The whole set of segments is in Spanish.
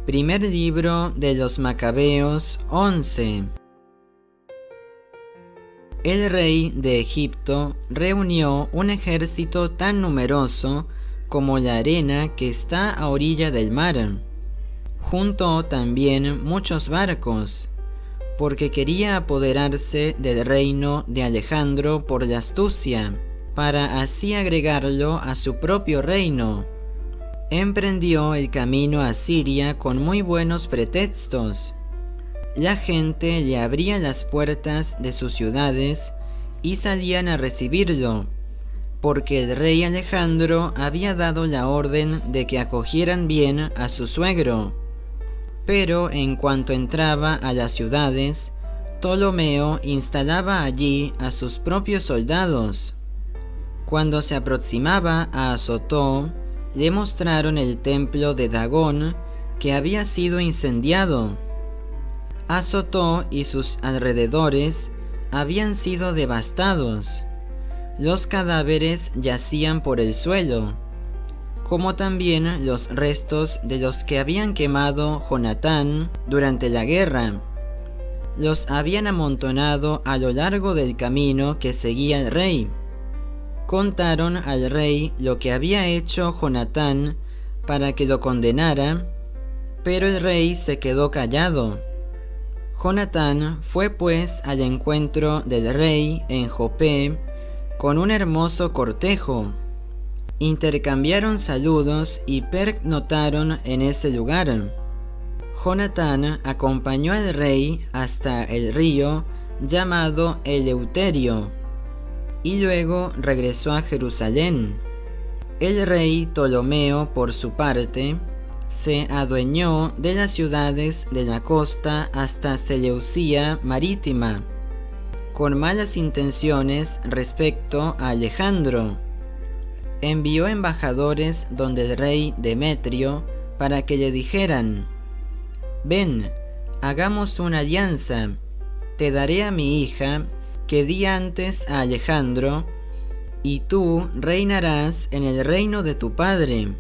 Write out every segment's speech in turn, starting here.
Primer libro de los Macabeos 11. El rey de Egipto reunió un ejército tan numeroso como la arena que está a orilla del mar. Juntó también muchos barcos, porque quería apoderarse del reino de Alejandro por la astucia, para así agregarlo a su propio reino. Emprendió el camino a Siria con muy buenos pretextos. La gente le abría las puertas de sus ciudades y salían a recibirlo, porque el rey Alejandro había dado la orden de que acogieran bien a su suegro. Pero en cuanto entraba a las ciudades, Ptolomeo instalaba allí a sus propios soldados. Cuando se aproximaba a Azotó, le mostraron el templo de Dagón, que había sido incendiado. Azotó y sus alrededores habían sido devastados. Los cadáveres yacían por el suelo, como también los restos de los que habían quemado Jonatán durante la guerra. Los habían amontonado a lo largo del camino que seguía el rey. Contaron al rey lo que había hecho Jonatán para que lo condenara, pero el rey se quedó callado. Jonatán fue pues al encuentro del rey en Jope con un hermoso cortejo. Intercambiaron saludos y pernoctaron en ese lugar. Jonatán acompañó al rey hasta el río llamado Eleuterio, y luego regresó a Jerusalén. El rey Ptolomeo, por su parte, se adueñó de las ciudades de la costa hasta Seleucia marítima, con malas intenciones respecto a Alejandro. Envió embajadores donde el rey Demetrio para que le dijeran: «Ven, hagamos una alianza, te daré a mi hija, que di antes a Alejandro, y tú reinarás en el reino de tu padre.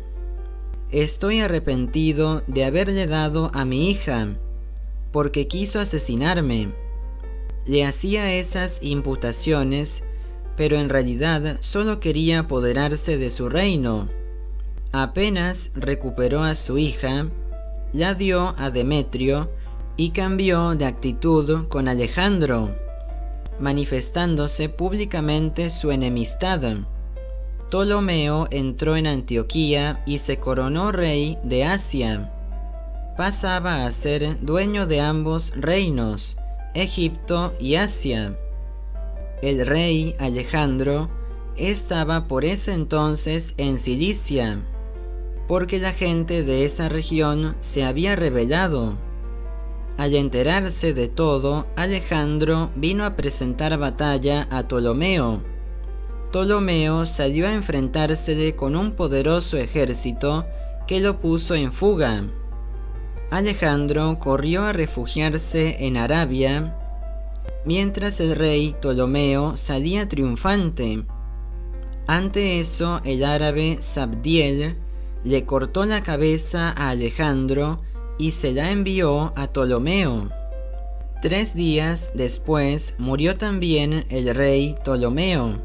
Estoy arrepentido de haberle dado a mi hija, porque quiso asesinarme». Le hacía esas imputaciones, pero en realidad solo quería apoderarse de su reino. Apenas recuperó a su hija, la dio a Demetrio y cambió de actitud con Alejandro, manifestándose públicamente su enemistad. Ptolomeo entró en Antioquía y se coronó rey de Asia. Pasaba a ser dueño de ambos reinos, Egipto y Asia. El rey Alejandro estaba por ese entonces en Cilicia, porque la gente de esa región se había rebelado. Al enterarse de todo, Alejandro vino a presentar batalla a Ptolomeo. Ptolomeo salió a enfrentársele con un poderoso ejército que lo puso en fuga. Alejandro corrió a refugiarse en Arabia, mientras el rey Ptolomeo salía triunfante. Ante eso, el árabe Sabdiel le cortó la cabeza a Alejandro y se la envió a Ptolomeo. 3 días después murió también el rey Ptolomeo,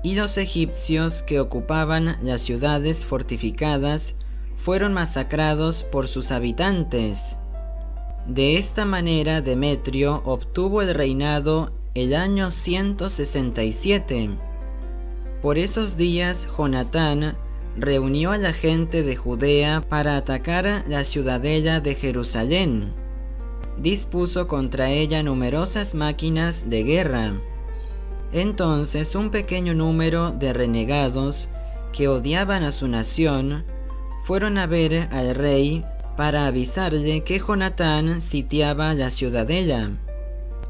y los egipcios que ocupaban las ciudades fortificadas fueron masacrados por sus habitantes. De esta manera Demetrio obtuvo el reinado el año 167. Por esos días Jonatán reunió a la gente de Judea para atacar la ciudadela de Jerusalén. Dispuso contra ella numerosas máquinas de guerra. Entonces un pequeño número de renegados que odiaban a su nación fueron a ver al rey para avisarle que Jonatán sitiaba la ciudadela.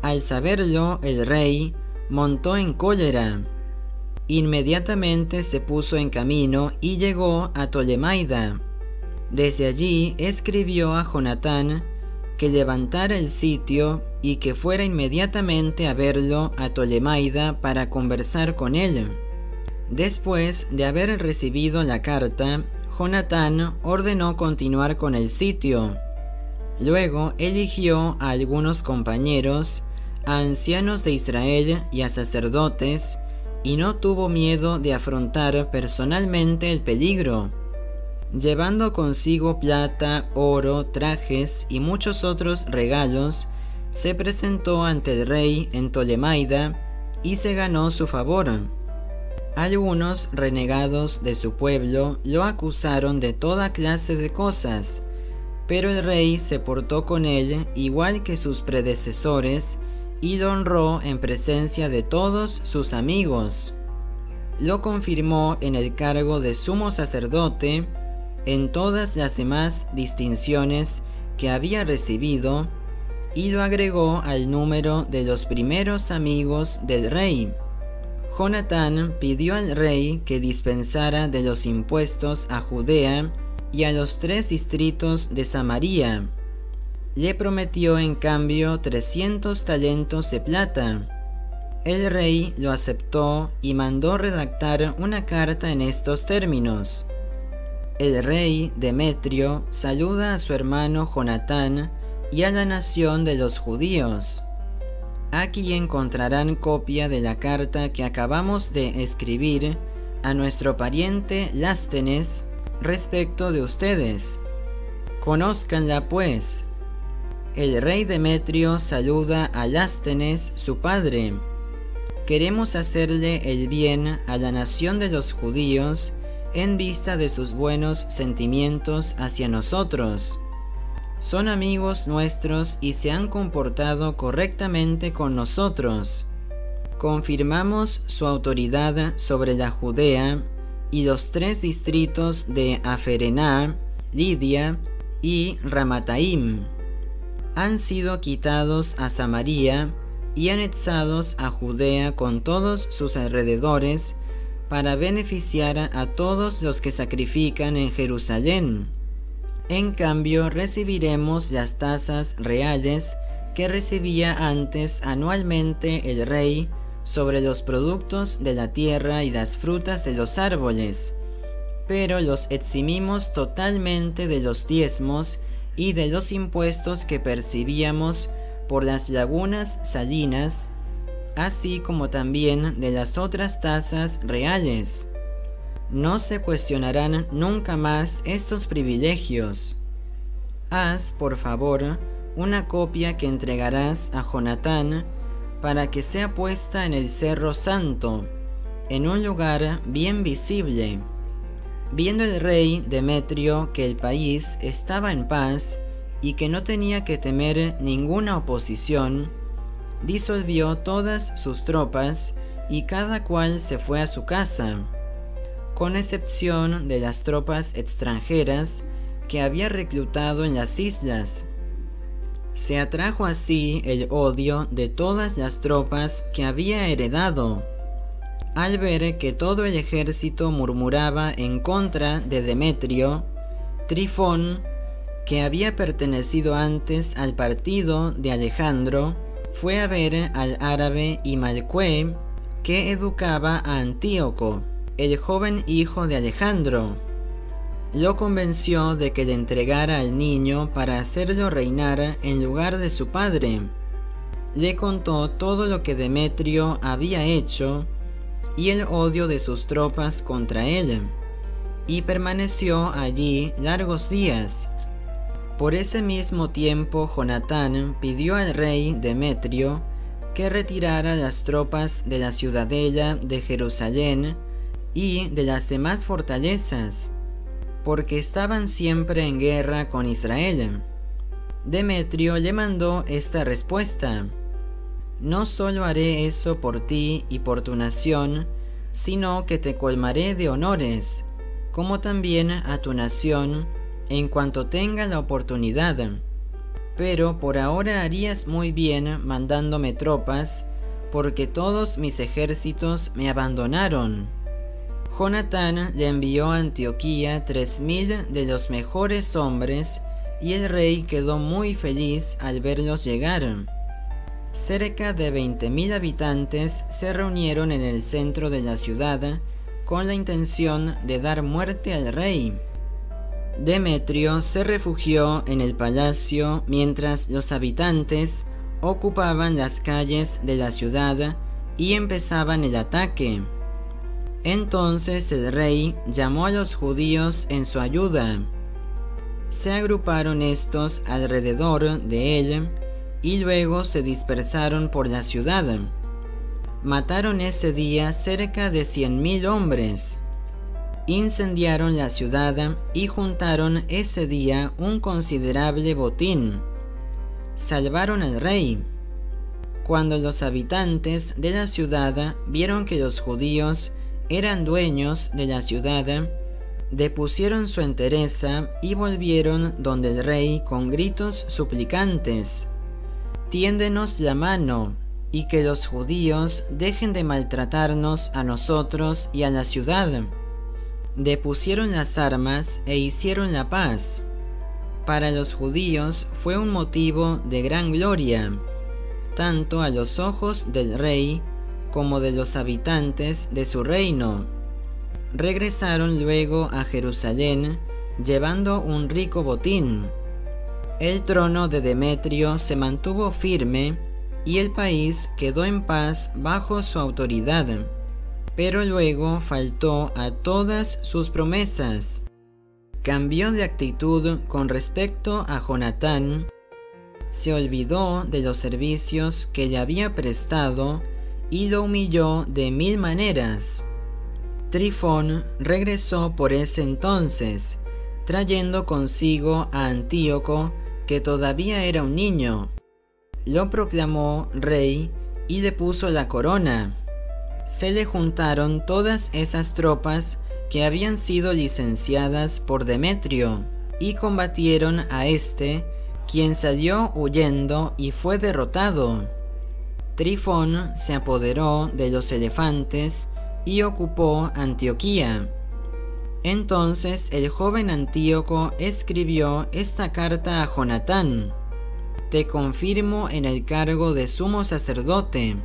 Al saberlo, el rey montó en cólera. Inmediatamente se puso en camino y llegó a Tolemaida. Desde allí escribió a Jonatán que levantara el sitio y que fuera inmediatamente a verlo a Tolemaida para conversar con él. Después de haber recibido la carta, Jonatán ordenó continuar con el sitio. Luego eligió a algunos compañeros, a ancianos de Israel y a sacerdotes, y no tuvo miedo de afrontar personalmente el peligro. Llevando consigo plata, oro, trajes y muchos otros regalos, se presentó ante el rey en Tolemaida y se ganó su favor. Algunos renegados de su pueblo lo acusaron de toda clase de cosas, pero el rey se portó con él igual que sus predecesores y lo honró en presencia de todos sus amigos. Lo confirmó en el cargo de sumo sacerdote, en todas las demás distinciones que había recibido, y lo agregó al número de los primeros amigos del rey. Jonatán pidió al rey que dispensara de los impuestos a Judea y a los 3 distritos de Samaria. Le prometió en cambio 300 talentos de plata. El rey lo aceptó y mandó redactar una carta en estos términos: el rey Demetrio saluda a su hermano Jonatán y a la nación de los judíos. Aquí encontrarán copia de la carta que acabamos de escribir a nuestro pariente Lástenes respecto de ustedes. Conózcanla pues. El rey Demetrio saluda a Lástenes su padre. Queremos hacerle el bien a la nación de los judíos en vista de sus buenos sentimientos hacia nosotros. Son amigos nuestros y se han comportado correctamente con nosotros. Confirmamos su autoridad sobre la Judea y los 3 distritos de Aferená, Lidia y Ramataim. Han sido quitados a Samaria y anexados a Judea con todos sus alrededores para beneficiar a todos los que sacrifican en Jerusalén. En cambio, recibiremos las tasas reales que recibía antes anualmente el rey sobre los productos de la tierra y las frutas de los árboles, pero los eximimos totalmente de los diezmos y de los impuestos que percibíamos por las lagunas salinas, así como también de las otras tasas reales. No se cuestionarán nunca más estos privilegios. Haz, por favor, una copia que entregarás a Jonatán para que sea puesta en el Cerro Santo, en un lugar bien visible. Viendo el rey Demetrio que el país estaba en paz y que no tenía que temer ninguna oposición, disolvió todas sus tropas y cada cual se fue a su casa, con excepción de las tropas extranjeras que había reclutado en las islas. Se atrajo así el odio de todas las tropas que había heredado. Al ver que todo el ejército murmuraba en contra de Demetrio, Trifón, que había pertenecido antes al partido de Alejandro, fue a ver al árabe Himalcue, que educaba a Antíoco, el joven hijo de Alejandro. Lo convenció de que le entregara al niño para hacerlo reinar en lugar de su padre. Le contó todo lo que Demetrio había hecho y el odio de sus tropas contra él, y permaneció allí largos días. Por ese mismo tiempo Jonatán pidió al rey Demetrio que retirara las tropas de la ciudadela de Jerusalén y de las demás fortalezas, porque estaban siempre en guerra con Israel. Demetrio le mandó esta respuesta: no solo haré eso por ti y por tu nación, sino que te colmaré de honores, como también a tu nación, en cuanto tenga la oportunidad. Pero por ahora harías muy bien mandándome tropas, porque todos mis ejércitos me abandonaron. Jonatán le envió a Antioquía 3000 de los mejores hombres, y el rey quedó muy feliz al verlos llegar. Cerca de 20.000 habitantes se reunieron en el centro de la ciudad con la intención de dar muerte al rey. Demetrio se refugió en el palacio mientras los habitantes ocupaban las calles de la ciudad y empezaban el ataque. Entonces el rey llamó a los judíos en su ayuda. Se agruparon estos alrededor de él y luego se dispersaron por la ciudad. Mataron ese día cerca de 100.000 hombres. Incendiaron la ciudad y juntaron ese día un considerable botín. Salvaron al rey. Cuando los habitantes de la ciudad vieron que los judíos eran dueños de la ciudad, depusieron su entereza y volvieron donde el rey con gritos suplicantes: «Tiéndenos la mano, y que los judíos dejen de maltratarnos a nosotros y a la ciudad». Depusieron las armas e hicieron la paz. Para los judíos fue un motivo de gran gloria, tanto a los ojos del rey como de los habitantes de su reino. Regresaron luego a Jerusalén llevando un rico botín. El trono de Demetrio se mantuvo firme y el país quedó en paz bajo su autoridad. Pero luego faltó a todas sus promesas. Cambió de actitud con respecto a Jonatán, se olvidó de los servicios que le había prestado y lo humilló de 1000 maneras. Trifón regresó por ese entonces, trayendo consigo a Antíoco, que todavía era un niño. Lo proclamó rey y le puso la corona. Se le juntaron todas esas tropas que habían sido licenciadas por Demetrio y combatieron a este, quien salió huyendo y fue derrotado. Trifón se apoderó de los elefantes y ocupó Antioquía. Entonces el joven Antíoco escribió esta carta a Jonatán: «Te confirmo en el cargo de sumo sacerdote.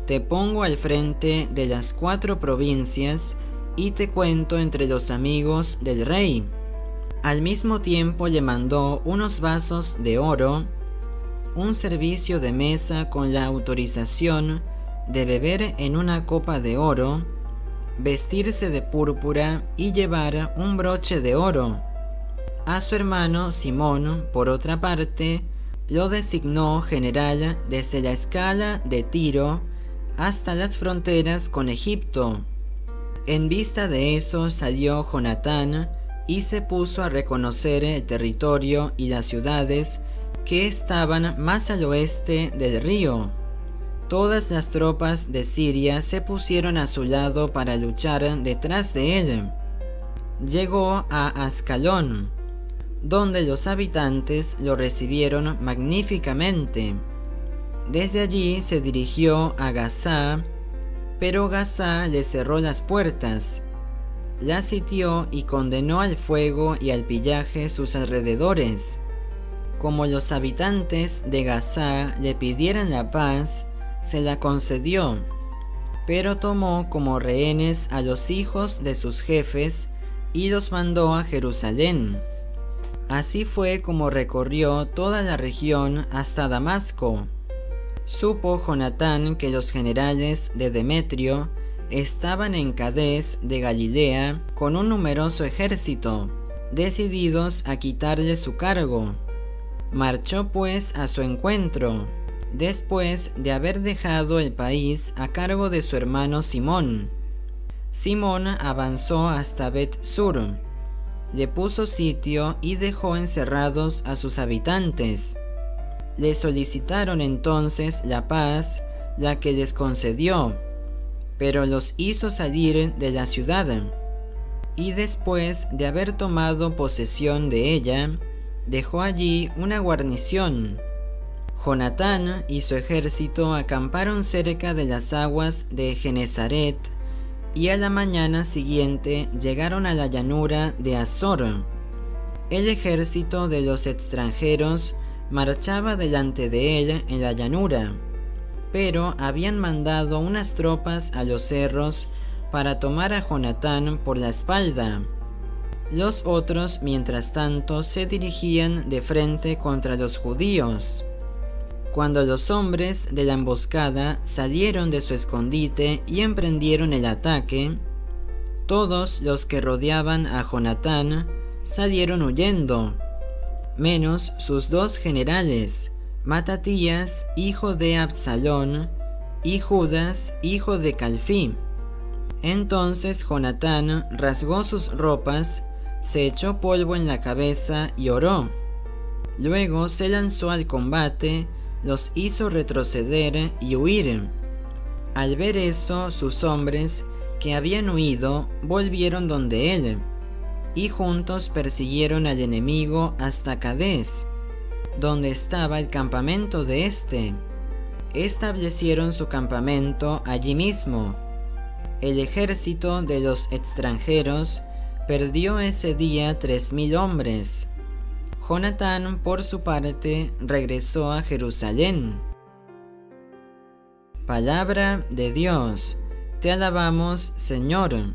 Te pongo al frente de las 4 provincias y te cuento entre los amigos del rey». Al mismo tiempo le mandó unos vasos de oro, un servicio de mesa con la autorización de beber en una copa de oro, vestirse de púrpura y llevar un broche de oro. A su hermano Simón, por otra parte, lo designó general desde la escala de Tiro hasta las fronteras con Egipto. En vista de eso salió Jonatán y se puso a reconocer el territorio y las ciudades que estaban más al oeste del río. Todas las tropas de Siria se pusieron a su lado para luchar detrás de él. Llegó a Ascalón, donde los habitantes lo recibieron magníficamente. Desde allí se dirigió a Gazá, pero Gazá le cerró las puertas, la sitió y condenó al fuego y al pillaje sus alrededores. Como los habitantes de Gazá le pidieran la paz, se la concedió, pero tomó como rehenes a los hijos de sus jefes y los mandó a Jerusalén. Así fue como recorrió toda la región hasta Damasco. Supo Jonatán que los generales de Demetrio estaban en Cadés de Galilea con un numeroso ejército, decididos a quitarle su cargo. Marchó pues a su encuentro, después de haber dejado el país a cargo de su hermano Simón. Simón avanzó hasta Bet-Sur, le puso sitio y dejó encerrados a sus habitantes. Le solicitaron entonces la paz, la que les concedió, pero los hizo salir de la ciudad, y después de haber tomado posesión de ella, dejó allí una guarnición. Jonatán y su ejército acamparon cerca de las aguas de Genezaret, y a la mañana siguiente llegaron a la llanura de Azor. El ejército de los extranjeros marchaba delante de él en la llanura, pero habían mandado unas tropas a los cerros para tomar a Jonatán por la espalda. Los otros, mientras tanto, se dirigían de frente contra los judíos. Cuando los hombres de la emboscada salieron de su escondite y emprendieron el ataque, todos los que rodeaban a Jonatán salieron huyendo, menos sus dos generales, Matatías, hijo de Absalón, y Judas, hijo de Calfí. Entonces Jonatán rasgó sus ropas, se echó polvo en la cabeza y oró. Luego se lanzó al combate, los hizo retroceder y huir. Al ver eso, sus hombres, que habían huido, volvieron donde él, y juntos persiguieron al enemigo hasta Cades, donde estaba el campamento de éste. Establecieron su campamento allí mismo. El ejército de los extranjeros perdió ese día 3000 hombres. Jonatán, por su parte, regresó a Jerusalén. Palabra de Dios. Te alabamos, Señor.